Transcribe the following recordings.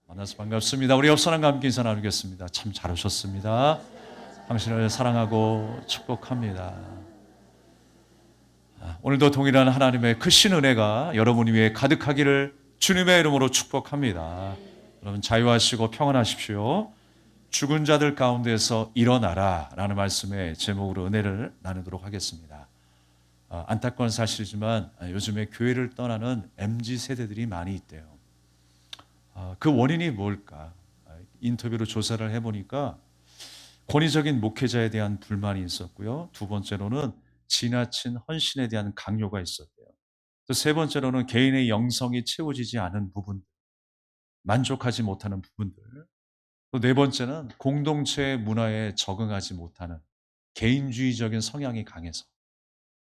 만나서 반갑습니다. 우리 옆 사람과 함께 인사 나누겠습니다. 참 잘 오셨습니다. 당신을 사랑하고 축복합니다. 오늘도 동일한 하나님의 크신 은혜가 여러분 위에 가득하기를 주님의 이름으로 축복합니다. 여러분 자유하시고 평안하십시오. 죽은 자들 가운데서 일어나라 라는 말씀의 제목으로 은혜를 나누도록 하겠습니다. 안타까운 사실이지만 요즘에 교회를 떠나는 MZ세대들이 많이 있대요. 그 원인이 뭘까? 인터뷰로 조사를 해보니까 권위적인 목회자에 대한 불만이 있었고요. 두 번째로는 지나친 헌신에 대한 강요가 있었대요. 또 세 번째로는 개인의 영성이 채워지지 않은 부분, 만족하지 못하는 부분들. 또 네 번째는 공동체 문화에 적응하지 못하는 개인주의적인 성향이 강해서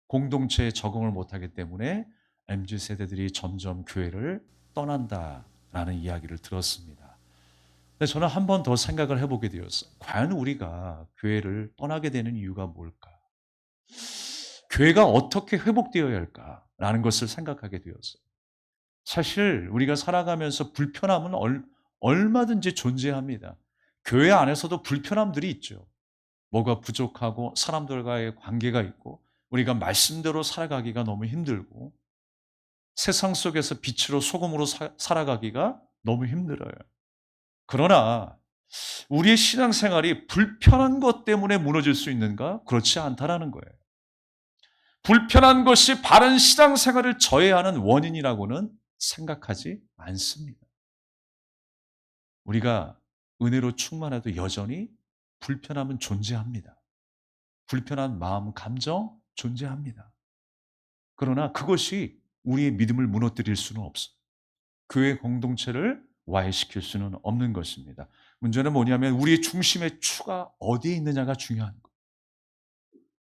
공동체에 적응을 못하기 때문에 MZ 세대들이 점점 교회를 떠난다라는 이야기를 들었습니다. 근데 저는 한 번 더 생각을 해보게 되었어요. 과연 우리가 교회를 떠나게 되는 이유가 뭘까? 교회가 어떻게 회복되어야 할까라는 것을 생각하게 되었어요. 사실 우리가 살아가면서 불편함은 얼마든지 존재합니다. 교회 안에서도 불편함들이 있죠. 뭐가 부족하고 사람들과의 관계가 있고 우리가 말씀대로 살아가기가 너무 힘들고 세상 속에서 빛으로 소금으로 살아가기가 너무 힘들어요. 그러나 우리의 신앙생활이 불편한 것 때문에 무너질 수 있는가? 그렇지 않다라는 거예요. 불편한 것이 바른 신앙생활을 저해하는 원인이라고는 생각하지 않습니다. 우리가 은혜로 충만해도 여전히 불편함은 존재합니다. 불편한 마음, 감정 존재합니다. 그러나 그것이 우리의 믿음을 무너뜨릴 수는 없어요. 교회 공동체를 와해시킬 수는 없는 것입니다. 문제는 뭐냐면 우리의 중심의 추가 어디에 있느냐가 중요한 거예요.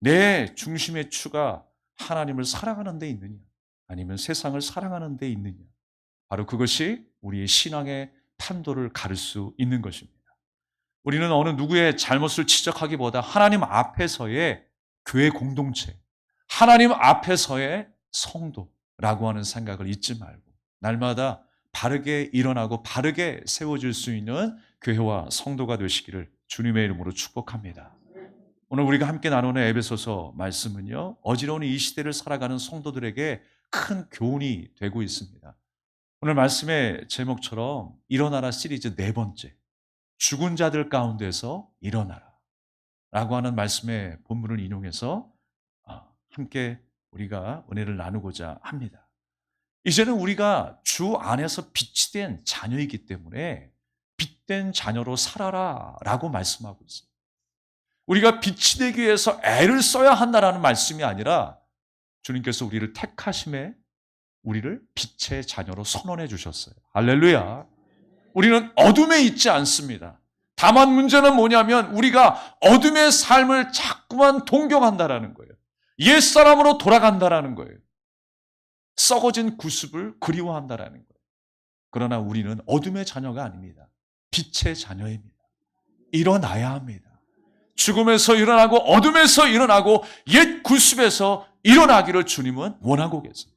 내 중심의 추가 하나님을 사랑하는 데 있느냐 아니면 세상을 사랑하는 데 있느냐. 바로 그것이 우리의 신앙의 판도를 가를 수 있는 것입니다. 우리는 어느 누구의 잘못을 지적하기보다 하나님 앞에서의 교회 공동체, 하나님 앞에서의 성도라고 하는 생각을 잊지 말고 날마다 바르게 일어나고 바르게 세워질 수 있는 교회와 성도가 되시기를 주님의 이름으로 축복합니다. 오늘 우리가 함께 나누는 에베소서 말씀은요, 어지러운 이 시대를 살아가는 성도들에게 큰 교훈이 되고 있습니다. 오늘 말씀의 제목처럼 일어나라 시리즈 네 번째, 죽은 자들 가운데서 일어나라 라고 하는 말씀의 본문을 인용해서 함께 우리가 은혜를 나누고자 합니다. 이제는 우리가 주 안에서 빛이 된 자녀이기 때문에 빛된 자녀로 살아라 라고 말씀하고 있어요. 우리가 빛이 되기 위해서 애를 써야 한다라는 말씀이 아니라 주님께서 우리를 택하심에 우리를 빛의 자녀로 선언해 주셨어요. 할렐루야. 우리는 어둠에 있지 않습니다. 다만 문제는 뭐냐면 우리가 어둠의 삶을 자꾸만 동경한다라는 거예요. 옛사람으로 돌아간다라는 거예요. 썩어진 구습을 그리워한다라는 거예요. 그러나 우리는 어둠의 자녀가 아닙니다. 빛의 자녀입니다. 일어나야 합니다. 죽음에서 일어나고 어둠에서 일어나고 옛 구습에서 일어나기를 주님은 원하고 계세요.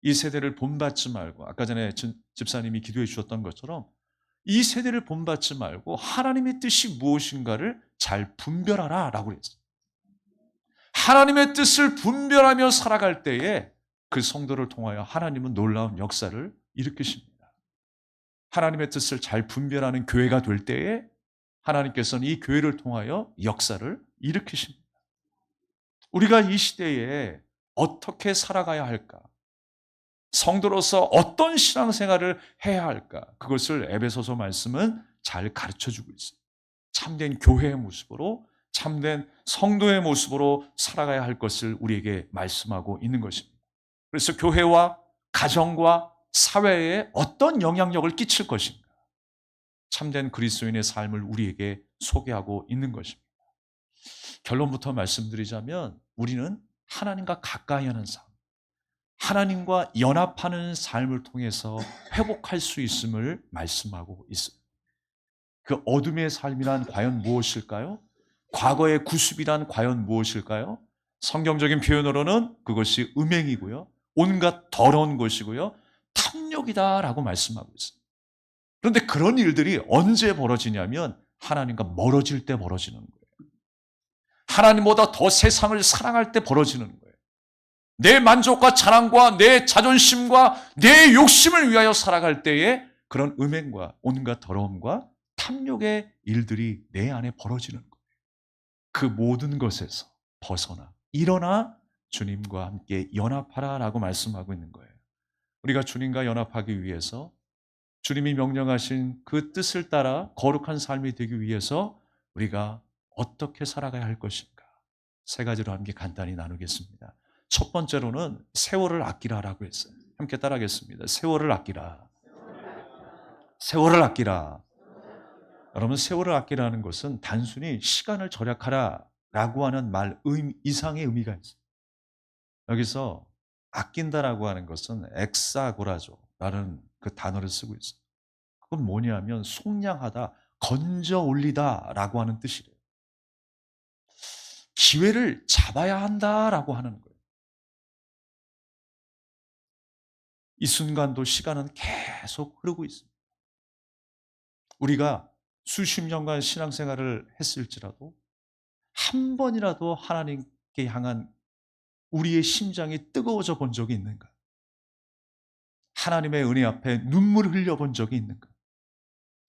이 세대를 본받지 말고 아까 전에 집사님이 기도해 주셨던 것처럼 이 세대를 본받지 말고 하나님의 뜻이 무엇인가를 잘 분별하라 라고 했어요. 하나님의 뜻을 분별하며 살아갈 때에 그 성도를 통하여 하나님은 놀라운 역사를 일으키십니다. 하나님의 뜻을 잘 분별하는 교회가 될 때에 하나님께서는 이 교회를 통하여 역사를 일으키십니다. 우리가 이 시대에 어떻게 살아가야 할까? 성도로서 어떤 신앙생활을 해야 할까? 그것을 에베소서 말씀은 잘 가르쳐주고 있어요. 참된 교회의 모습으로 참된 성도의 모습으로 살아가야 할 것을 우리에게 말씀하고 있는 것입니다. 그래서 교회와 가정과 사회에 어떤 영향력을 끼칠 것인가? 참된 그리스도인의 삶을 우리에게 소개하고 있는 것입니다. 결론부터 말씀드리자면 우리는 하나님과 가까이 하는 삶, 하나님과 연합하는 삶을 통해서 회복할 수 있음을 말씀하고 있어요. 그 어둠의 삶이란 과연 무엇일까요? 과거의 구습이란 과연 무엇일까요? 성경적인 표현으로는 그것이 음행이고요. 온갖 더러운 것이고요. 탐욕이다라고 말씀하고 있어요. 그런데 그런 일들이 언제 벌어지냐면 하나님과 멀어질 때 벌어지는 거예요. 하나님보다 더 세상을 사랑할 때 벌어지는 거예요. 내 만족과 자랑과 내 자존심과 내 욕심을 위하여 살아갈 때에 그런 음행과 온갖 더러움과 탐욕의 일들이 내 안에 벌어지는 거예요. 그 모든 것에서 벗어나 일어나 주님과 함께 연합하라라고 말씀하고 있는 거예요. 우리가 주님과 연합하기 위해서 주님이 명령하신 그 뜻을 따라 거룩한 삶이 되기 위해서 우리가 어떻게 살아가야 할 것인가? 세 가지로 함께 간단히 나누겠습니다. 첫 번째로는 세월을 아끼라라고 했어요. 함께 따라하겠습니다. 세월을 아끼라. 세월을 아끼라. 여러분, 세월을 아끼라는 것은 단순히 시간을 절약하라라고 하는 말 이상의 의미가 있어요. 여기서 아낀다라고 하는 것은 엑사고라조라는 그 단어를 쓰고 있어요. 그건 뭐냐면 속량하다, 건져 올리다라고 하는 뜻이래요. 기회를 잡아야 한다라고 하는 거예요. 이 순간도 시간은 계속 흐르고 있습니다. 우리가 수십 년간 신앙생활을 했을지라도 한 번이라도 하나님께 향한 우리의 심장이 뜨거워져 본 적이 있는가? 하나님의 은혜 앞에 눈물을 흘려본 적이 있는가?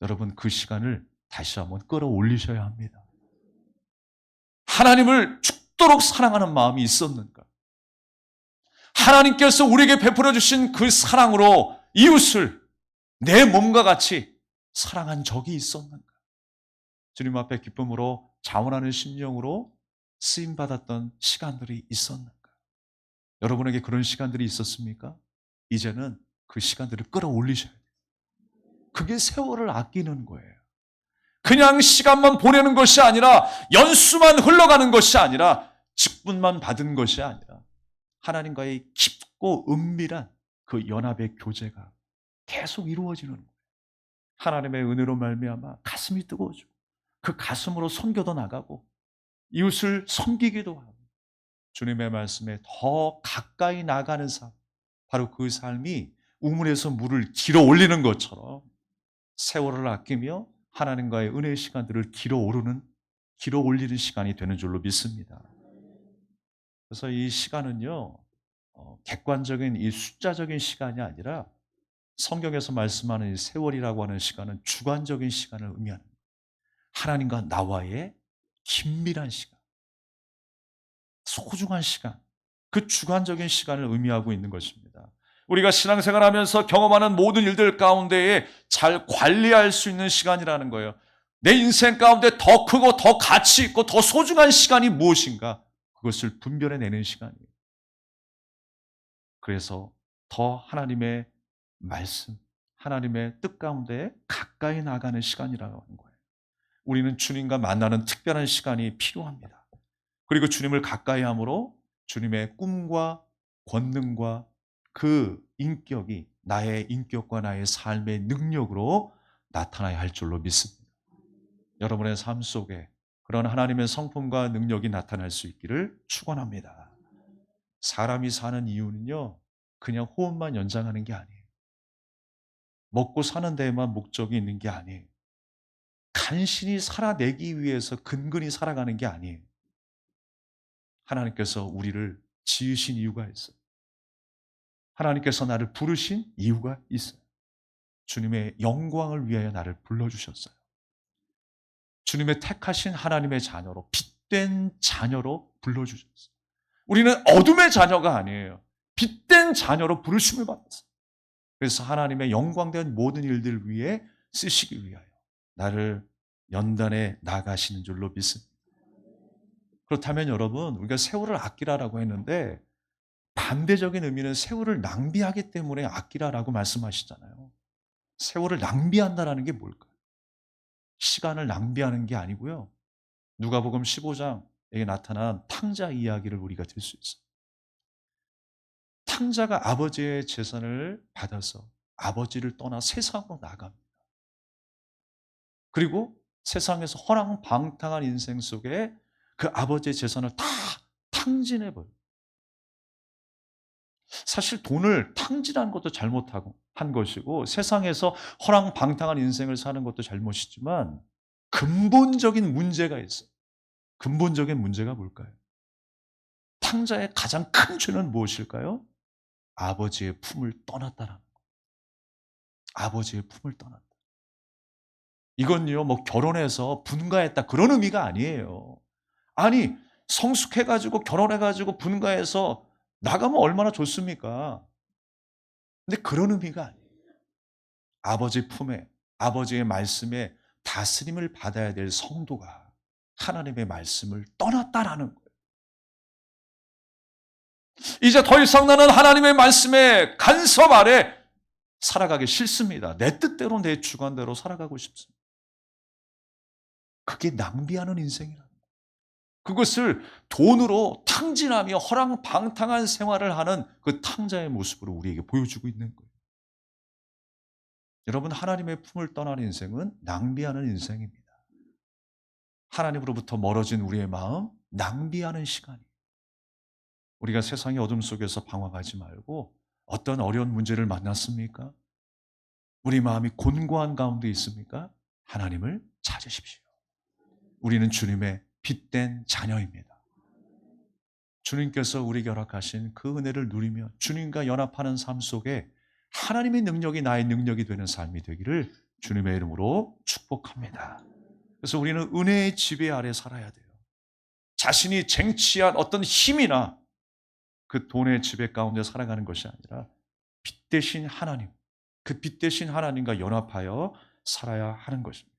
여러분, 그 시간을 다시 한번 끌어올리셔야 합니다. 하나님을 죽도록 사랑하는 마음이 있었는가? 하나님께서 우리에게 베풀어 주신 그 사랑으로 이웃을 내 몸과 같이 사랑한 적이 있었는가? 주님 앞에 기쁨으로 자원하는 심령으로 쓰임받았던 시간들이 있었는가? 여러분에게 그런 시간들이 있었습니까? 이제는 그 시간들을 끌어올리셔야 돼요. 그게 세월을 아끼는 거예요. 그냥 시간만 보내는 것이 아니라 연수만 흘러가는 것이 아니라 직분만 받은 것이 아니라 하나님과의 깊고 은밀한 그 연합의 교제가 계속 이루어지는 거예요. 하나님의 은혜로 말미암아 가슴이 뜨거워지고 그 가슴으로 섬겨도 나가고 이웃을 섬기기도 하고 주님의 말씀에 더 가까이 나가는 삶, 바로 그 삶이 우물에서 물을 길어 올리는 것처럼 세월을 아끼며 하나님과의 은혜의 시간들을 길어 올리는 시간이 되는 줄로 믿습니다. 그래서 이 시간은요, 객관적인 이 숫자적인 시간이 아니라 성경에서 말씀하는 이 세월이라고 하는 시간은 주관적인 시간을 의미하는 거예요. 하나님과 나와의 긴밀한 시간, 소중한 시간, 그 주관적인 시간을 의미하고 있는 것입니다. 우리가 신앙생활하면서 경험하는 모든 일들 가운데에 잘 관리할 수 있는 시간이라는 거예요. 내 인생 가운데 더 크고 더 가치 있고 더 소중한 시간이 무엇인가? 그것을 분별해내는 시간이에요. 그래서 더 하나님의 말씀, 하나님의 뜻 가운데 가까이 나가는 시간이라고 하는 거예요. 우리는 주님과 만나는 특별한 시간이 필요합니다. 그리고 주님을 가까이 함으로 주님의 꿈과 권능과 그 인격이 나의 인격과 나의 삶의 능력으로 나타나야 할 줄로 믿습니다. 여러분의 삶 속에 그런 하나님의 성품과 능력이 나타날 수 있기를 축원합니다. 사람이 사는 이유는요, 그냥 호흡만 연장하는 게 아니에요. 먹고 사는 데에만 목적이 있는 게 아니에요. 간신히 살아내기 위해서 근근히 살아가는 게 아니에요. 하나님께서 우리를 지으신 이유가 있어요. 하나님께서 나를 부르신 이유가 있어요. 주님의 영광을 위하여 나를 불러주셨어요. 주님의 택하신 하나님의 자녀로, 빛된 자녀로 불러주셨어요. 우리는 어둠의 자녀가 아니에요. 빛된 자녀로 부르심을 받았어요. 그래서 하나님의 영광된 모든 일들 위해 쓰시기 위하여 나를 연단해 나가시는 줄로 믿습니다. 그렇다면 여러분, 우리가 세월을 아끼라라고 했는데 반대적인 의미는 세월을 낭비하기 때문에 아끼라라고 말씀하시잖아요. 세월을 낭비한다라는 게 뭘까요? 시간을 낭비하는 게 아니고요. 누가복음 15장에 나타난 탕자 이야기를 우리가 들 수 있어요. 탕자가 아버지의 재산을 받아서 아버지를 떠나 세상으로 나갑니다. 그리고 세상에서 허랑방탕한 인생 속에 그 아버지의 재산을 다 탕진해버려요. 사실 돈을 탕진한 것도 잘못하고 한 것이고 세상에서 허랑방탕한 인생을 사는 것도 잘못이지만 근본적인 문제가 있어요. 근본적인 문제가 뭘까요? 탕자의 가장 큰 죄는 무엇일까요? 아버지의 품을 떠났다라는 거예요. 아버지의 품을 떠났다. 이건요, 뭐 결혼해서 분가했다 그런 의미가 아니에요. 아니, 성숙해가지고 결혼해가지고 분가해서 나가면 얼마나 좋습니까? 근데 그런 의미가 아니에요. 아버지 품에, 아버지의 말씀에 다스림을 받아야 될 성도가 하나님의 말씀을 떠났다라는 거예요. 이제 더 이상 나는 하나님의 말씀에 간섭 아래 살아가기 싫습니다. 내 뜻대로 내 주관대로 살아가고 싶습니다. 그게 낭비하는 인생이라. 그것을 돈으로 탕진하며 허랑방탕한 생활을 하는 그 탕자의 모습으로 우리에게 보여주고 있는 거예요. 여러분, 하나님의 품을 떠난 인생은 낭비하는 인생입니다. 하나님으로부터 멀어진 우리의 마음, 낭비하는 시간이에요. 우리가 세상의 어둠 속에서 방황하지 말고 어떤 어려운 문제를 만났습니까? 우리 마음이 곤고한 가운데 있습니까? 하나님을 찾으십시오. 우리는 주님의 빛된 자녀입니다. 주님께서 우리에게 허락하신 그 은혜를 누리며 주님과 연합하는 삶 속에 하나님의 능력이 나의 능력이 되는 삶이 되기를 주님의 이름으로 축복합니다. 그래서 우리는 은혜의 지배 아래 살아야 돼요. 자신이 쟁취한 어떤 힘이나 그 돈의 지배 가운데 살아가는 것이 아니라 빛 대신 하나님, 그 빛 대신 하나님과 연합하여 살아야 하는 것입니다.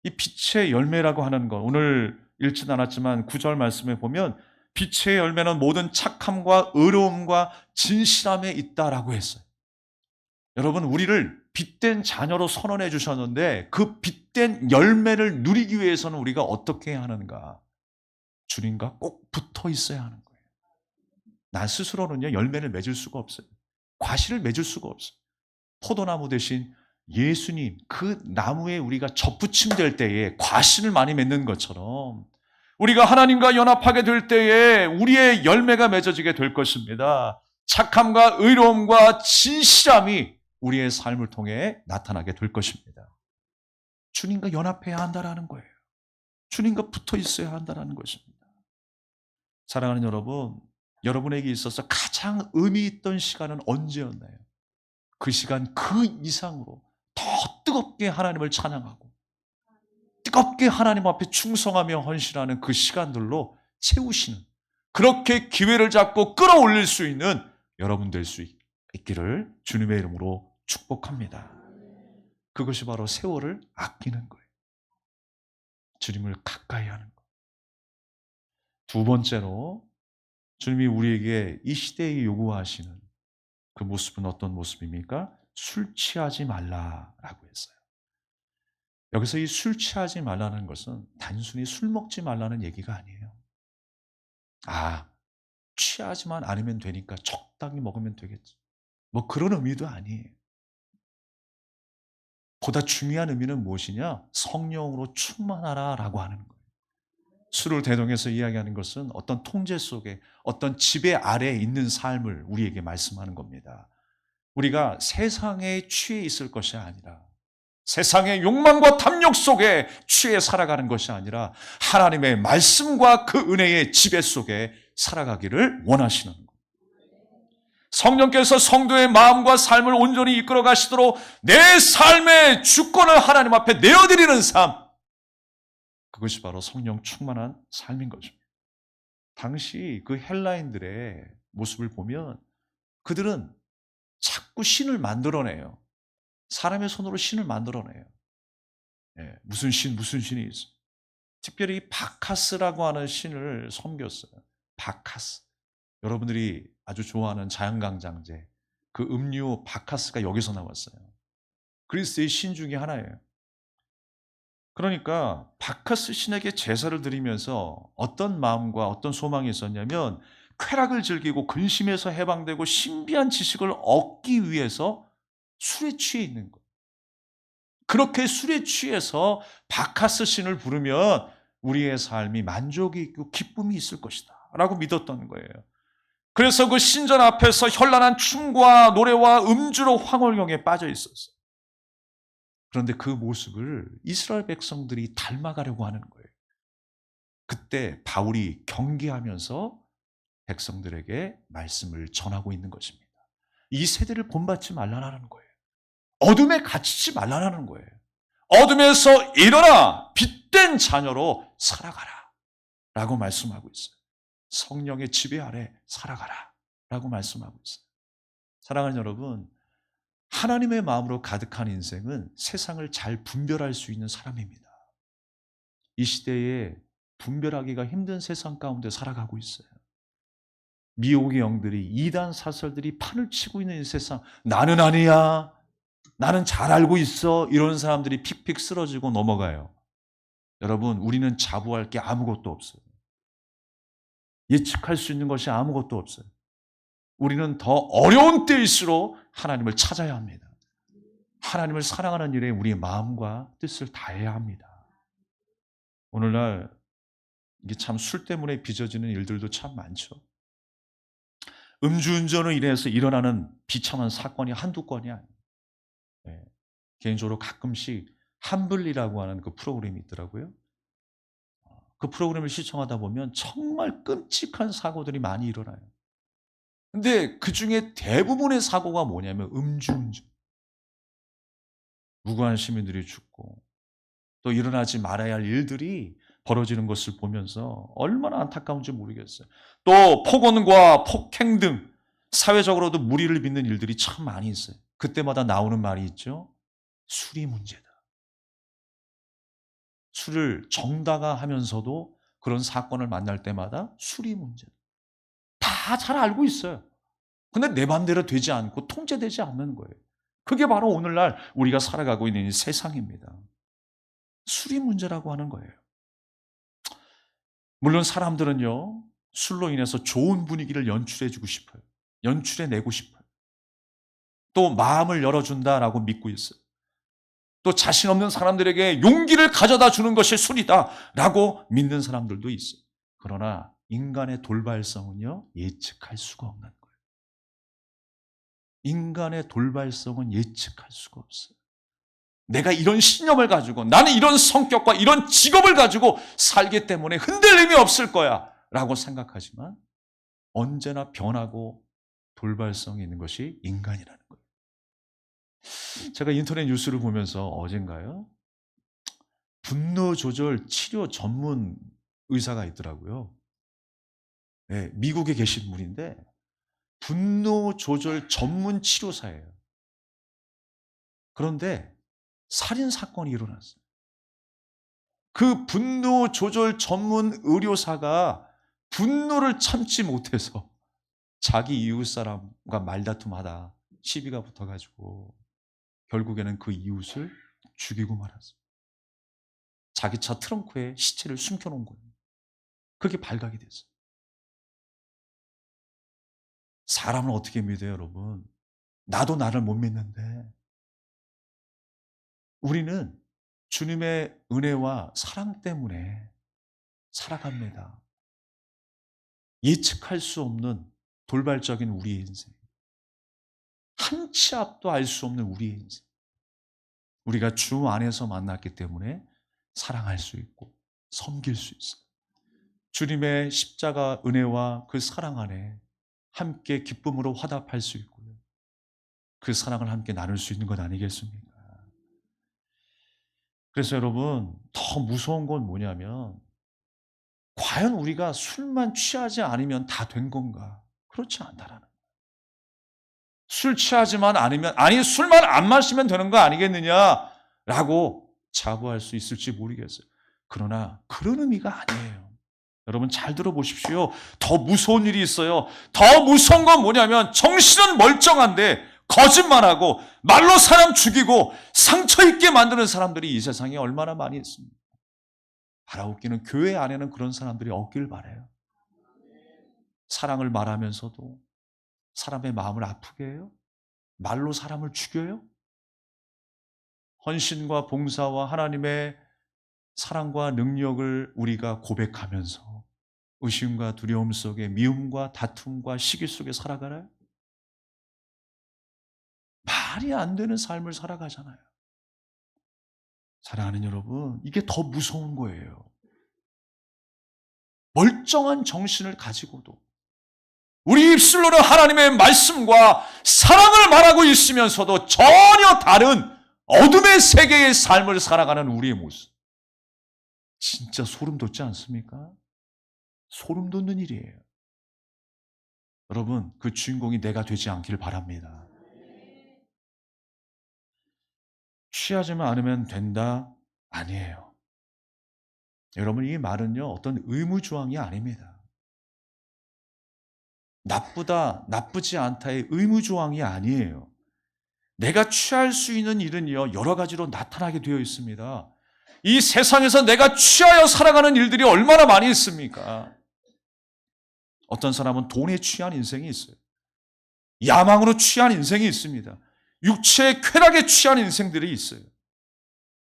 이 빛의 열매라고 하는 것, 오늘 읽진 않았지만 9절 말씀에 보면 빛의 열매는 모든 착함과 의로움과 진실함에 있다라고 했어요. 여러분, 우리를 빛된 자녀로 선언해 주셨는데 그 빛된 열매를 누리기 위해서는 우리가 어떻게 해야 하는가? 주님과 꼭 붙어 있어야 하는 거예요. 나 스스로는요, 열매를 맺을 수가 없어요. 과실을 맺을 수가 없어요. 포도나무 대신 예수님, 그 나무에 우리가 접붙임될 때에 과실을 많이 맺는 것처럼 우리가 하나님과 연합하게 될 때에 우리의 열매가 맺어지게 될 것입니다. 착함과 의로움과 진실함이 우리의 삶을 통해 나타나게 될 것입니다. 주님과 연합해야 한다는 거예요. 주님과 붙어 있어야 한다는 것입니다. 사랑하는 여러분, 여러분에게 있어서 가장 의미 있던 시간은 언제였나요? 그 시간 그 이상으로 더 뜨겁게 하나님을 찬양하고 뜨겁게 하나님 앞에 충성하며 헌신하는 그 시간들로 채우시는, 그렇게 기회를 잡고 끌어올릴 수 있는 여러분 될 수 있기를 주님의 이름으로 축복합니다. 그것이 바로 세월을 아끼는 거예요. 주님을 가까이 하는 것. 두 번째로 주님이 우리에게 이 시대에 요구하시는 그 모습은 어떤 모습입니까? 술 취하지 말라라고 했어요. 여기서 이 술 취하지 말라는 것은 단순히 술 먹지 말라는 얘기가 아니에요. 아, 취하지만 않으면 되니까 적당히 먹으면 되겠지. 뭐 그런 의미도 아니에요. 보다 중요한 의미는 무엇이냐? 성령으로 충만하라라고 하는 거예요. 술을 대동해서 이야기하는 것은 어떤 통제 속에 어떤 지배 아래에 있는 삶을 우리에게 말씀하는 겁니다. 우리가 세상에 취해 있을 것이 아니라 세상의 욕망과 탐욕 속에 취해 살아가는 것이 아니라 하나님의 말씀과 그 은혜의 지배 속에 살아가기를 원하시는 거예요. 성령께서 성도의 마음과 삶을 온전히 이끌어 가시도록 내 삶의 주권을 하나님 앞에 내어드리는 삶, 그것이 바로 성령 충만한 삶인 것입니다. 당시 그 헬라인들의 모습을 보면 그들은 자꾸 신을 만들어내요. 사람의 손으로 신을 만들어내요. 예, 무슨 신이 있어. 특별히 바카스라고 하는 신을 섬겼어요. 바카스. 여러분들이 아주 좋아하는 자연강장제, 그 음료 바카스가 여기서 나왔어요. 그리스의 신 중에 하나예요. 그러니까 바카스 신에게 제사를 드리면서 어떤 마음과 어떤 소망이 있었냐면 쾌락을 즐기고 근심에서 해방되고 신비한 지식을 얻기 위해서 술에 취해 있는 거예요. 그렇게 술에 취해서 바카스 신을 부르면 우리의 삶이 만족이 있고 기쁨이 있을 것이다 라고 믿었던 거예요. 그래서 그 신전 앞에서 현란한 춤과 노래와 음주로 황홀경에 빠져 있었어요. 그런데 그 모습을 이스라엘 백성들이 닮아가려고 하는 거예요. 그때 바울이 경계하면서 백성들에게 말씀을 전하고 있는 것입니다. 이 세대를 본받지 말라는 거예요. 어둠에 갇히지 말라는 거예요. 어둠에서 일어나 빛된 자녀로 살아가라 라고 말씀하고 있어요. 성령의 지배 아래 살아가라 라고 말씀하고 있어요. 사랑하는 여러분, 하나님의 마음으로 가득한 인생은 세상을 잘 분별할 수 있는 사람입니다. 이 시대에 분별하기가 힘든 세상 가운데 살아가고 있어요. 미혹의 영들이, 이단 사설들이 판을 치고 있는 이 세상, 나는 아니야, 나는 잘 알고 있어, 이런 사람들이 픽픽 쓰러지고 넘어가요. 여러분, 우리는 자부할 게 아무것도 없어요. 예측할 수 있는 것이 아무것도 없어요. 우리는 더 어려운 때일수록 하나님을 찾아야 합니다. 하나님을 사랑하는 일에 우리의 마음과 뜻을 다해야 합니다. 오늘날 이게 참 술 때문에 빚어지는 일들도 참 많죠. 음주운전으로 인해서 일어나는 비참한 사건이 한두 건이 아니에요. 네. 개인적으로 가끔씩 한블리라고 하는 그 프로그램이 있더라고요. 그 프로그램을 시청하다 보면 정말 끔찍한 사고들이 많이 일어나요. 근데 그 중에 대부분의 사고가 뭐냐면 음주운전. 무고한 시민들이 죽고 또 일어나지 말아야 할 일들이 벌어지는 것을 보면서 얼마나 안타까운지 모르겠어요. 또 폭언과 폭행 등 사회적으로도 무리를 빚는 일들이 참 많이 있어요. 그때마다 나오는 말이 있죠. 술이 문제다. 술을 정당화하면서도 그런 사건을 만날 때마다 술이 문제다. 다 잘 알고 있어요. 근데 내 맘대로 되지 않고 통제되지 않는 거예요. 그게 바로 오늘날 우리가 살아가고 있는 이 세상입니다. 술이 문제라고 하는 거예요. 물론 사람들은요, 술로 인해서 좋은 분위기를 연출해주고 싶어요. 연출해내고 싶어요. 또 마음을 열어준다라고 믿고 있어요. 또 자신 없는 사람들에게 용기를 가져다 주는 것이 술이다라고 믿는 사람들도 있어요. 그러나 인간의 돌발성은요, 예측할 수가 없는 거예요. 인간의 돌발성은 예측할 수가 없어요. 내가 이런 신념을 가지고 나는 이런 성격과 이런 직업을 가지고 살기 때문에 흔들림이 없을 거야 라고 생각하지만 언제나 변하고 돌발성이 있는 것이 인간이라는 거예요. 제가 인터넷 뉴스를 보면서 어젠가요? 분노 조절 치료 전문 의사가 있더라고요. 네, 미국에 계신 분인데 분노 조절 전문 치료사예요. 그런데 살인 사건이 일어났어요. 그 분노 조절 전문 의료사가 분노를 참지 못해서 자기 이웃 사람과 말다툼하다 시비가 붙어가지고 결국에는 그 이웃을 죽이고 말았어요. 자기 차 트렁크에 시체를 숨겨놓은 거예요. 그게 발각이 됐어요. 사람을 어떻게 믿어요, 여러분? 나도 나를 못 믿는데 우리는 주님의 은혜와 사랑 때문에 살아갑니다. 예측할 수 없는 돌발적인 우리의 인생. 한 치 앞도 알 수 없는 우리의 인생. 우리가 주 안에서 만났기 때문에 사랑할 수 있고 섬길 수 있어요. 주님의 십자가 은혜와 그 사랑 안에 함께 기쁨으로 화답할 수 있고요. 그 사랑을 함께 나눌 수 있는 것 아니겠습니까? 그래서 여러분, 더 무서운 건 뭐냐면 과연 우리가 술만 취하지 않으면 다 된 건가? 그렇지 않다라는 거예요. 술 취하지만 않으면, 아니 술만 안 마시면 되는 거 아니겠느냐라고 자부할 수 있을지 모르겠어요. 그러나 그런 의미가 아니에요. 여러분 잘 들어보십시오. 더 무서운 일이 있어요. 더 무서운 건 뭐냐면 정신은 멀쩡한데 거짓말하고 말로 사람 죽이고 상처 입게 만드는 사람들이 이 세상에 얼마나 많이 있습니다. 바라옵기는 교회 안에는 그런 사람들이 없길 바라요. 사랑을 말하면서도 사람의 마음을 아프게 해요? 말로 사람을 죽여요? 헌신과 봉사와 하나님의 사랑과 능력을 우리가 고백하면서 의심과 두려움 속에 미움과 다툼과 시기 속에 살아가나요? 말이 안 되는 삶을 살아가잖아요. 사랑하는 여러분, 이게 더 무서운 거예요. 멀쩡한 정신을 가지고도 우리 입술로는 하나님의 말씀과 사랑을 말하고 있으면서도 전혀 다른 어둠의 세계의 삶을 살아가는 우리의 모습. 진짜 소름 돋지 않습니까? 소름 돋는 일이에요. 여러분, 그 주인공이 내가 되지 않길 바랍니다. 취하지만 않으면 된다? 아니에요. 여러분, 이 말은요, 어떤 의무조항이 아닙니다. 나쁘다, 나쁘지 않다의 의무조항이 아니에요. 내가 취할 수 있는 일은요, 여러 가지로 나타나게 되어 있습니다. 이 세상에서 내가 취하여 살아가는 일들이 얼마나 많이 있습니까? 어떤 사람은 돈에 취한 인생이 있어요. 야망으로 취한 인생이 있습니다. 육체의 쾌락에 취한 인생들이 있어요.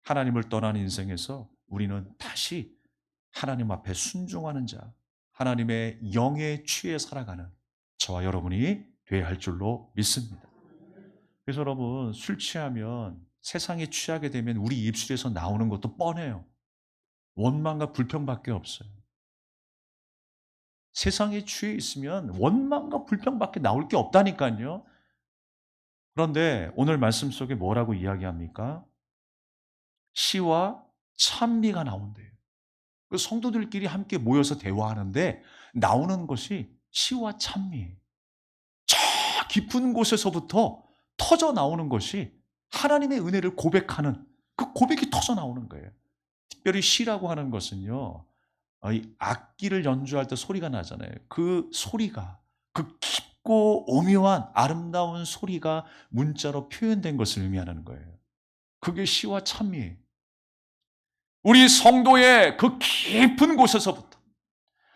하나님을 떠난 인생에서 우리는 다시 하나님 앞에 순종하는 자, 하나님의 영에 취해 살아가는 저와 여러분이 되어야 할 줄로 믿습니다. 그래서 여러분, 술 취하면, 세상에 취하게 되면 우리 입술에서 나오는 것도 뻔해요. 원망과 불평밖에 없어요. 세상에 취해 있으면 원망과 불평밖에 나올 게 없다니까요. 그런데 오늘 말씀 속에 뭐라고 이야기합니까? 시와 찬미가 나온대요. 그 성도들끼리 함께 모여서 대화하는데 나오는 것이 시와 찬미예요. 저 깊은 곳에서부터 터져 나오는 것이 하나님의 은혜를 고백하는 그 고백이 터져 나오는 거예요. 특별히 시라고 하는 것은요, 이 악기를 연주할 때 소리가 나잖아요. 그 소리가, 그 깊고 오묘한 아름다운 소리가 문자로 표현된 것을 의미하는 거예요. 그게 시와 찬미예요. 우리 성도의 그 깊은 곳에서부터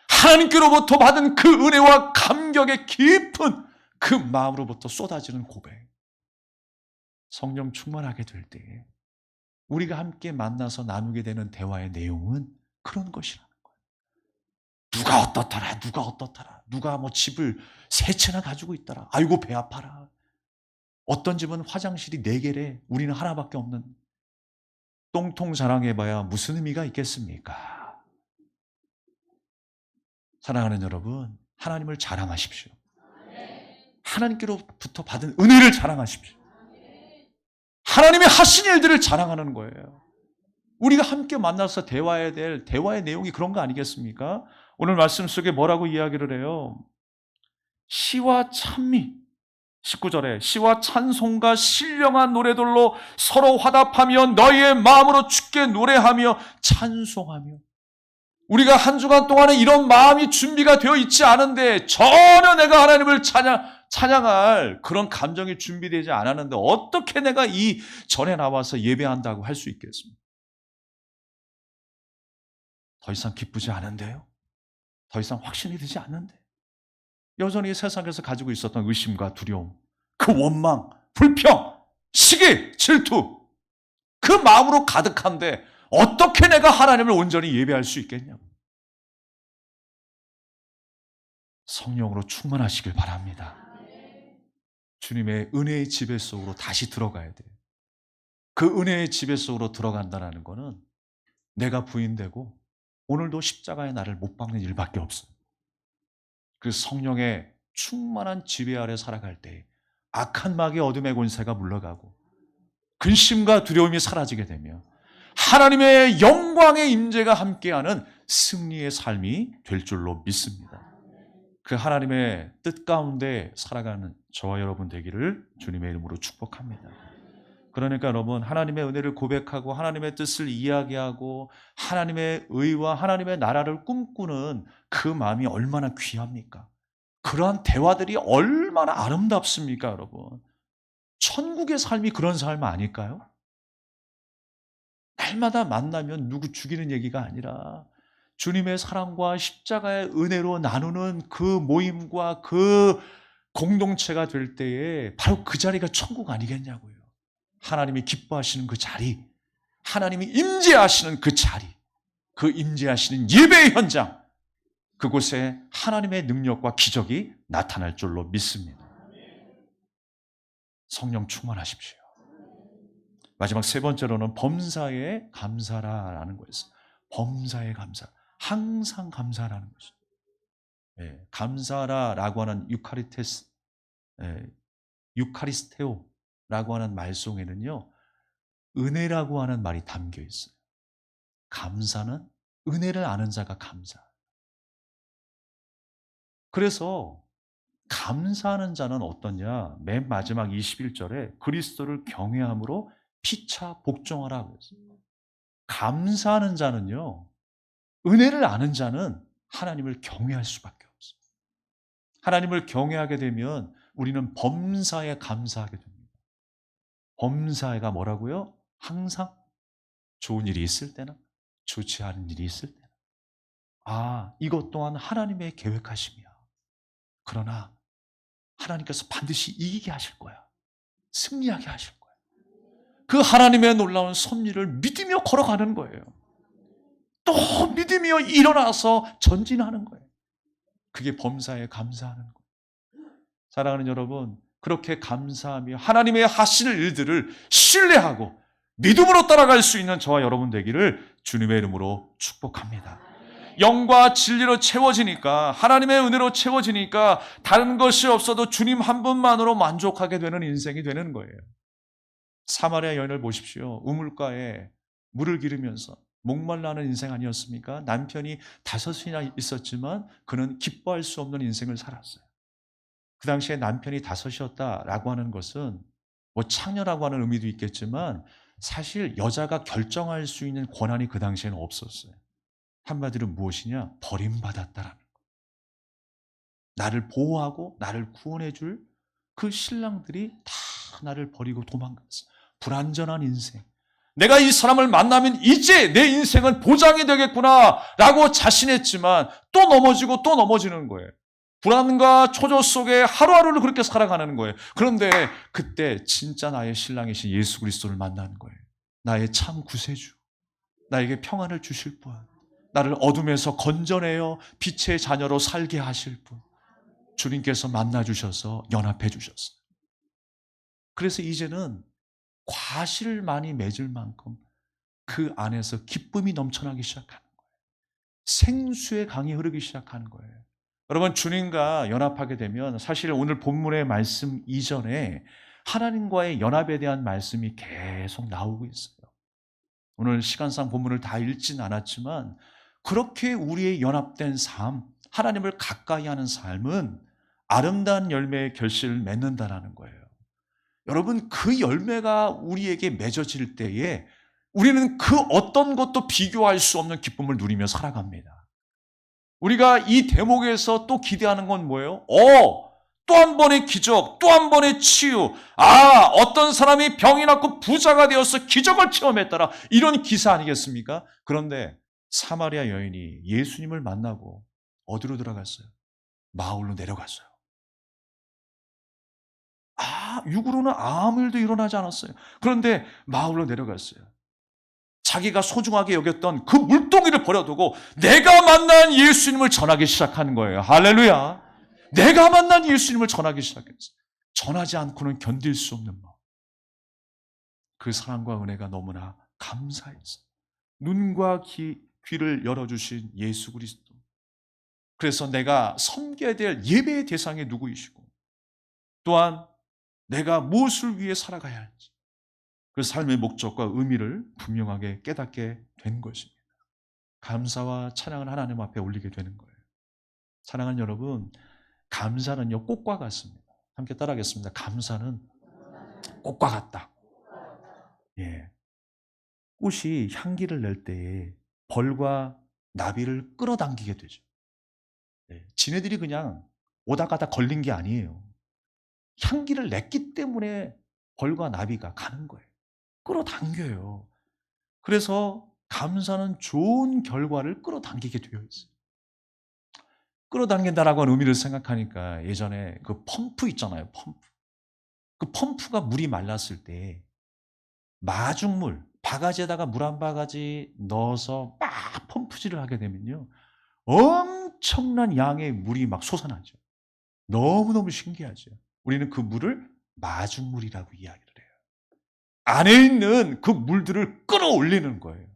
하나님께로부터 받은 그 은혜와 감격의 깊은 그 마음으로부터 쏟아지는 고백. 성령 충만하게 될 때에 우리가 함께 만나서 나누게 되는 대화의 내용은 그런 것이라는 거예요. 누가 어떻더라, 누가 어떻더라, 누가 뭐 집을 3채나 가지고 있더라, 아이고 배 아파라. 어떤 집은 화장실이 4개래, 우리는 하나밖에 없는. 똥통 자랑해봐야 무슨 의미가 있겠습니까? 사랑하는 여러분, 하나님을 자랑하십시오. 하나님께로부터 받은 은혜를 자랑하십시오. 하나님의 하신 일들을 자랑하는 거예요. 우리가 함께 만나서 대화해야 될 대화의 내용이 그런 거 아니겠습니까? 오늘 말씀 속에 뭐라고 이야기를 해요? 시와 찬미, 19절에 시와 찬송과 신령한 노래들로 서로 화답하며 너희의 마음으로 주께 노래하며 찬송하며. 우리가 한 주간 동안에 이런 마음이 준비가 되어 있지 않은데, 전혀 내가 하나님을 찬양할 그런 감정이 준비되지 않았는데 어떻게 내가 이 전에 나와서 예배한다고 할 수 있겠습니까? 더 이상 기쁘지 않은데요? 더 이상 확신이 되지 않는데, 여전히 세상에서 가지고 있었던 의심과 두려움, 그 원망, 불평, 시기, 질투, 그 마음으로 가득한데 어떻게 내가 하나님을 온전히 예배할 수 있겠냐고. 성령으로 충만하시길 바랍니다. 주님의 은혜의 지배 속으로 다시 들어가야 돼요. 그 은혜의 지배 속으로 들어간다는 것은 내가 부인되고 오늘도 십자가의 나를 못 박는 일밖에 없어요. 그 성령의 충만한 지배 아래 살아갈 때 악한 마귀의 어둠의 권세가 물러가고 근심과 두려움이 사라지게 되며 하나님의 영광의 임재가 함께하는 승리의 삶이 될 줄로 믿습니다. 그 하나님의 뜻 가운데 살아가는 저와 여러분 되기를 주님의 이름으로 축복합니다. 그러니까 여러분, 하나님의 은혜를 고백하고 하나님의 뜻을 이야기하고 하나님의 의와 하나님의 나라를 꿈꾸는 그 마음이 얼마나 귀합니까? 그러한 대화들이 얼마나 아름답습니까, 여러분? 천국의 삶이 그런 삶 아닐까요? 날마다 만나면 누구 죽이는 얘기가 아니라 주님의 사랑과 십자가의 은혜로 나누는 그 모임과 그 공동체가 될 때에 바로 그 자리가 천국 아니겠냐고요. 하나님이 기뻐하시는 그 자리, 하나님이 임재하시는 그 자리, 그 임재하시는 예배의 현장, 그곳에 하나님의 능력과 기적이 나타날 줄로 믿습니다. 성령 충만하십시오. 마지막 세 번째로는 범사에 감사라라는 거였어요. 범사에 감사. 항상 감사라는 것이죠. 예, 감사라라고 하는 유카리테스, 예, 유카리스테오라고 하는 말 속에는요, 은혜라고 하는 말이 담겨 있어요. 감사는 은혜를 아는 자가 감사. 그래서 감사하는 자는 어떠냐? 맨 마지막 21절에 그리스도를 경외함으로 피차 복종하라고 했어요. 감사하는 자는요, 은혜를 아는 자는 하나님을 경외할 수밖에 없어요. 하나님을 경외하게 되면 우리는 범사에 감사하게 됩니다. 범사에가 뭐라고요? 항상 좋은 일이 있을 때나 좋지 않은 일이 있을 때나. 아, 이것 또한 하나님의 계획하심이야. 그러나 하나님께서 반드시 이기게 하실 거야. 승리하게 하실 거야. 그 하나님의 놀라운 섭리를 믿으며 걸어가는 거예요. 또 믿으며 일어나서 전진하는 거예요. 그게 범사에 감사하는 거예요. 사랑하는 여러분, 그렇게 감사하며 하나님의 하시는 일들을 신뢰하고 믿음으로 따라갈 수 있는 저와 여러분 되기를 주님의 이름으로 축복합니다. 영과 진리로 채워지니까, 하나님의 은혜로 채워지니까 다른 것이 없어도 주님 한 분만으로 만족하게 되는 인생이 되는 거예요. 사마리아 여인을 보십시오. 우물가에 물을 기르면서 목말라하는 인생 아니었습니까? 남편이 5이나 있었지만 그는 기뻐할 수 없는 인생을 살았어요. 그 당시에 남편이 5이었다라고 하는 것은 뭐 창녀라고 하는 의미도 있겠지만 사실 여자가 결정할 수 있는 권한이 그 당시에는 없었어요. 한마디로 무엇이냐? 버림받았다라는 거. 나를 보호하고 나를 구원해 줄 그 신랑들이 다 나를 버리고 도망갔어. 불완전한 인생. 내가 이 사람을 만나면 이제 내 인생은 보장이 되겠구나 라고 자신했지만 또 넘어지고 또 넘어지는 거예요. 불안과 초조 속에 하루하루를 그렇게 살아가는 거예요. 그런데 그때 진짜 나의 신랑이신 예수 그리스도를 만나는 거예요. 나의 참 구세주. 나에게 평안을 주실 분. 나를 어둠에서 건져내어 빛의 자녀로 살게 하실 분. 주님께서 만나주셔서 연합해 주셨어요. 그래서 이제는 과실을 많이 맺을 만큼 그 안에서 기쁨이 넘쳐나기 시작하는 거예요. 생수의 강이 흐르기 시작하는 거예요. 여러분, 주님과 연합하게 되면 사실 오늘 본문의 말씀 이전에 하나님과의 연합에 대한 말씀이 계속 나오고 있어요. 오늘 시간상 본문을 다 읽진 않았지만 그렇게 우리의 연합된 삶, 하나님을 가까이 하는 삶은 아름다운 열매의 결실을 맺는다는 거예요. 여러분, 그 열매가 우리에게 맺어질 때에 우리는 그 어떤 것도 비교할 수 없는 기쁨을 누리며 살아갑니다. 우리가 이 대목에서 또 기대하는 건 뭐예요? 또 한 번의 기적, 또 한 번의 치유. 어떤 사람이 병이 낫고 부자가 되어서 기적을 체험했더라. 이런 기사 아니겠습니까? 그런데 사마리아 여인이 예수님을 만나고 어디로 들어갔어요? 마을로 내려갔어요. 육으로는 아무 일도 일어나지 않았어요. 그런데 마을로 내려갔어요. 자기가 소중하게 여겼던 그 물동이를 버려두고 내가 만난 예수님을 전하기 시작하는 거예요. 할렐루야. 내가 만난 예수님을 전하기 시작했어요. 전하지 않고는 견딜 수 없는 마음. 그 사랑과 은혜가 너무나 감사했어요. 눈과 귀를 열어주신 예수 그리스도. 그래서 내가 섬겨야 될 예배의 대상이 누구이시고 또한 내가 무엇을 위해 살아가야 할지 그 삶의 목적과 의미를 분명하게 깨닫게 된 것입니다. 감사와 찬양을 하나님 앞에 올리게 되는 거예요. 사랑하는 여러분, 감사는요 꽃과 같습니다. 함께 따라하겠습니다. 감사는 꽃과 같다. 예, 꽃이 향기를 낼 때에 벌과 나비를 끌어당기게 되죠. 지네들이 그냥 오다 가다 걸린 게 아니에요. 향기를 냈기 때문에 벌과 나비가 가는 거예요. 끌어당겨요. 그래서 감사는 좋은 결과를 끌어당기게 되어 있어요. 끌어당긴다라고 하는 의미를 생각하니까 예전에 그 펌프 있잖아요. 펌프. 그 펌프가 물이 말랐을 때 마중물, 바가지에다가 물 한 바가지 넣어서 막 펌프질을 하게 되면요. 엄청난 양의 물이 막 솟아나죠. 너무너무 신기하죠. 우리는 그 물을 마중물이라고 이야기를 해요. 안에 있는 그 물들을 끌어올리는 거예요.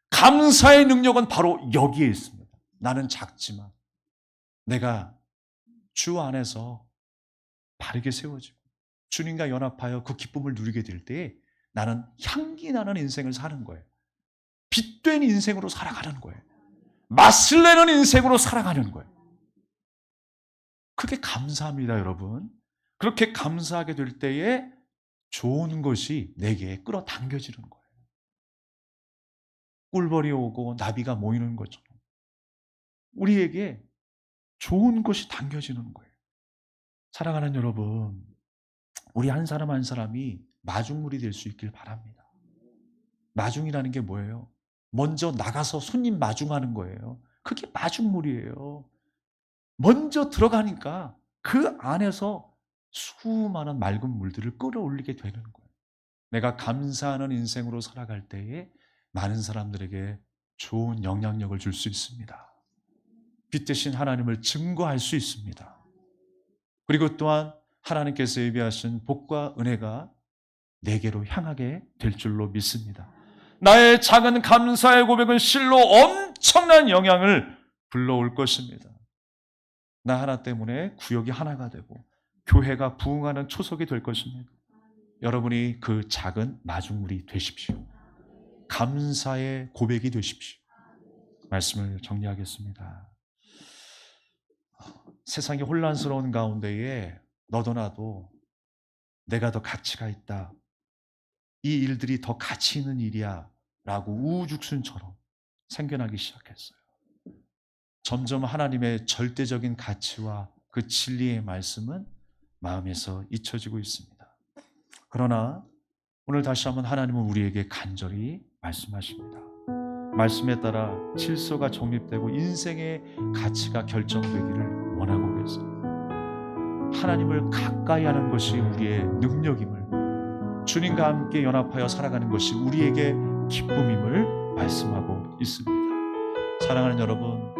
감사의 능력은 바로 여기에 있습니다. 나는 작지만 내가 주 안에서 바르게 세워지고 주님과 연합하여 그 기쁨을 누리게 될 때에 나는 향기 나는 인생을 사는 거예요. 빛된 인생으로 살아가는 거예요. 맛을 내는 인생으로 살아가는 거예요. 그게 감사합니다, 여러분. 그렇게 감사하게 될 때에 좋은 것이 내게 끌어당겨지는 거예요. 꿀벌이 오고 나비가 모이는 것처럼 우리에게 좋은 것이 당겨지는 거예요. 사랑하는 여러분, 우리 한 사람 한 사람이 마중물이 될 수 있길 바랍니다. 마중이라는 게 뭐예요? 먼저 나가서 손님 마중하는 거예요. 그게 마중물이에요. 먼저 들어가니까 그 안에서 수많은 맑은 물들을 끌어올리게 되는 거예요. 내가 감사하는 인생으로 살아갈 때에 많은 사람들에게 좋은 영향력을 줄 수 있습니다. 빛 대신 하나님을 증거할 수 있습니다. 그리고 또한 하나님께서 예비하신 복과 은혜가 내게로 향하게 될 줄로 믿습니다. 나의 작은 감사의 고백은 실로 엄청난 영향을 불러올 것입니다. 나 하나 때문에 구역이 하나가 되고 교회가 부흥하는 초석이 될 것입니다. 여러분이 그 작은 마중물이 되십시오. 감사의 고백이 되십시오. 말씀을 정리하겠습니다. 세상이 혼란스러운 가운데에 너도 나도 내가 더 가치가 있다, 이 일들이 더 가치 있는 일이야 라고 우후죽순처럼 생겨나기 시작했어요. 점점 하나님의 절대적인 가치와 그 진리의 말씀은 마음에서 잊혀지고 있습니다. 그러나 오늘 다시 한번 하나님은 우리에게 간절히 말씀하십니다. 말씀에 따라 질서가 정립되고 인생의 가치가 결정되기를 원하고 계세요. 하나님을 가까이 하는 것이 우리의 능력임을, 주님과 함께 연합하여 살아가는 것이 우리에게 기쁨임을 말씀하고 있습니다. 사랑하는 여러분,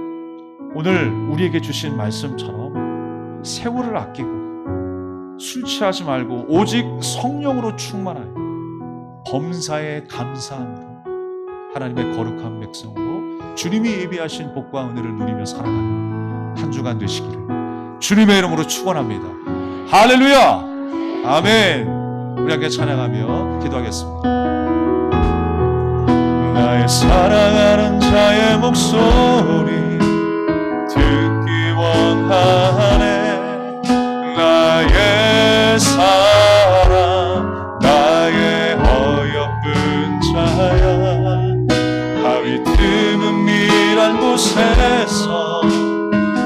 오늘 우리에게 주신 말씀처럼 세월을 아끼고 술 취하지 말고 오직 성령으로 충만하여 범사에 감사함으로 하나님의 거룩한 백성으로 주님이 예비하신 복과 은혜를 누리며 살아가는 한 주간 되시기를 주님의 이름으로 축원합니다. 할렐루야! 아멘! 우리 함께 찬양하며 기도하겠습니다. 나의 사랑하는 자의 목소리 듣기 원하네. 나의 사랑, 나의 어여쁜 자야, 바위 틈은 미란 곳에서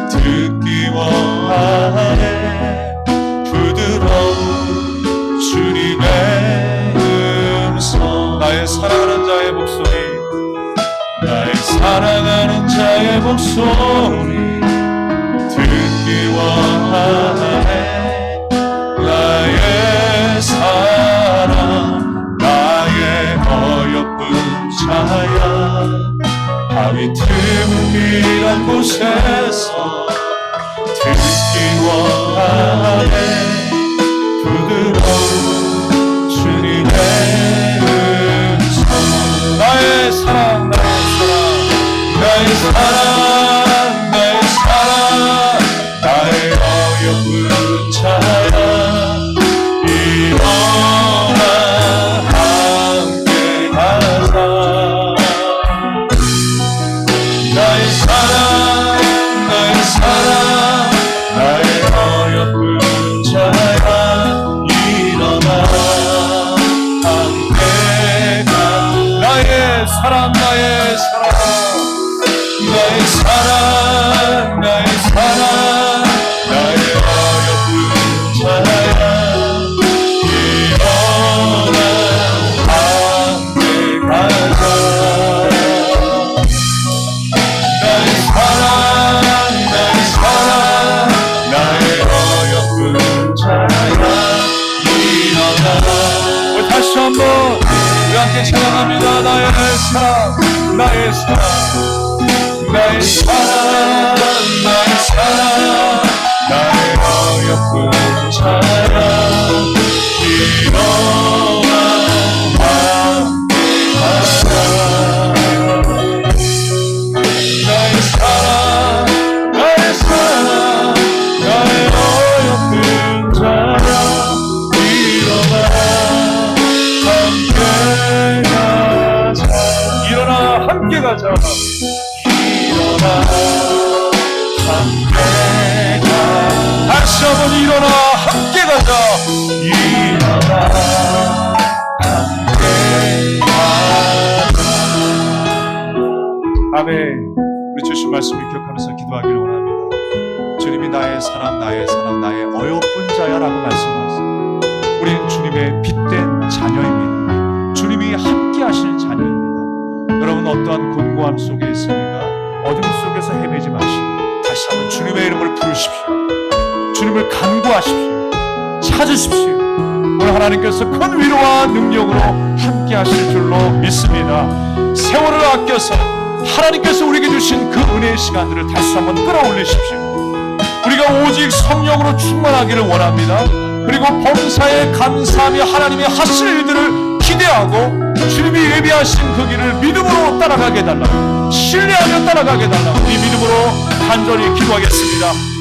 듣기 원하네. 부드러운 주님의 음성, 나의 사랑하는 자의 목소리, 나의 사랑하는 자의 목소리 듣기 원하네. 나의 사랑, 나의 어여쁜 자야, 바위 틈은 미란 곳에서 듣기 원하네. 부드러운 주님의 음성, 나의 사랑, 나의 사랑, 나의 사랑, 나의 어여쁜 자야, 일어나 함께 하자. 나의 사랑, 나의 사랑, 나의 어여쁜 자야, 일어나 함께 가. 나의 사랑, 나의 사랑, 나의 사랑, 나의 사랑, 나의 어여쁜 자야, 일어나 함께 가자. 나의 사랑, 나의 사랑, 나의 어여쁜 자야, 일어나. 우리 다시 한번 우리 함께 찬양합니다. 나의 사랑, 나의 사랑, 나의 사랑 나의 사랑 나의 어여쁜 자랑 일어나 나의 사랑 나의 사랑 나의 어여쁜 자랑 일어나 함께 가자 일어나 함께 가자 일어나 함께 가자 다시 한번 일어나 함께 가자 일어나 함께 가자 아멘. 우리 주신 말씀을 기억하면서 기도하기를 원합니다. 주님이 나의 사랑 나의 어여쁜 자야 라고 말씀하세요. 우리는 주님의 빛된 자녀입니다. 주님이 함께 하시는 자녀입니다. 여러분 어떠한 곤고함 속에 있습니까? 어둠 속에서 헤매지 마시고 다시 한번 주님의 이름을 부르십시오. 주님을 간구하십시오. 찾으십시오. 오늘 하나님께서 큰 위로와 능력으로 함께 하실 줄로 믿습니다. 세월을 아껴서 하나님께서 우리에게 주신 그 은혜의 시간들을 다시 한번 끌어올리십시오. 우리가 오직 성령으로 충만하기를 원합니다. 그리고 범사에 감사하며 하나님이 하실 일들을 기대하고 주님이 예비하신 그 길을 믿음으로 따라가게 해달라고 신뢰하며 따라가게 해달라고 이 믿음으로 간절히 기도하겠습니다.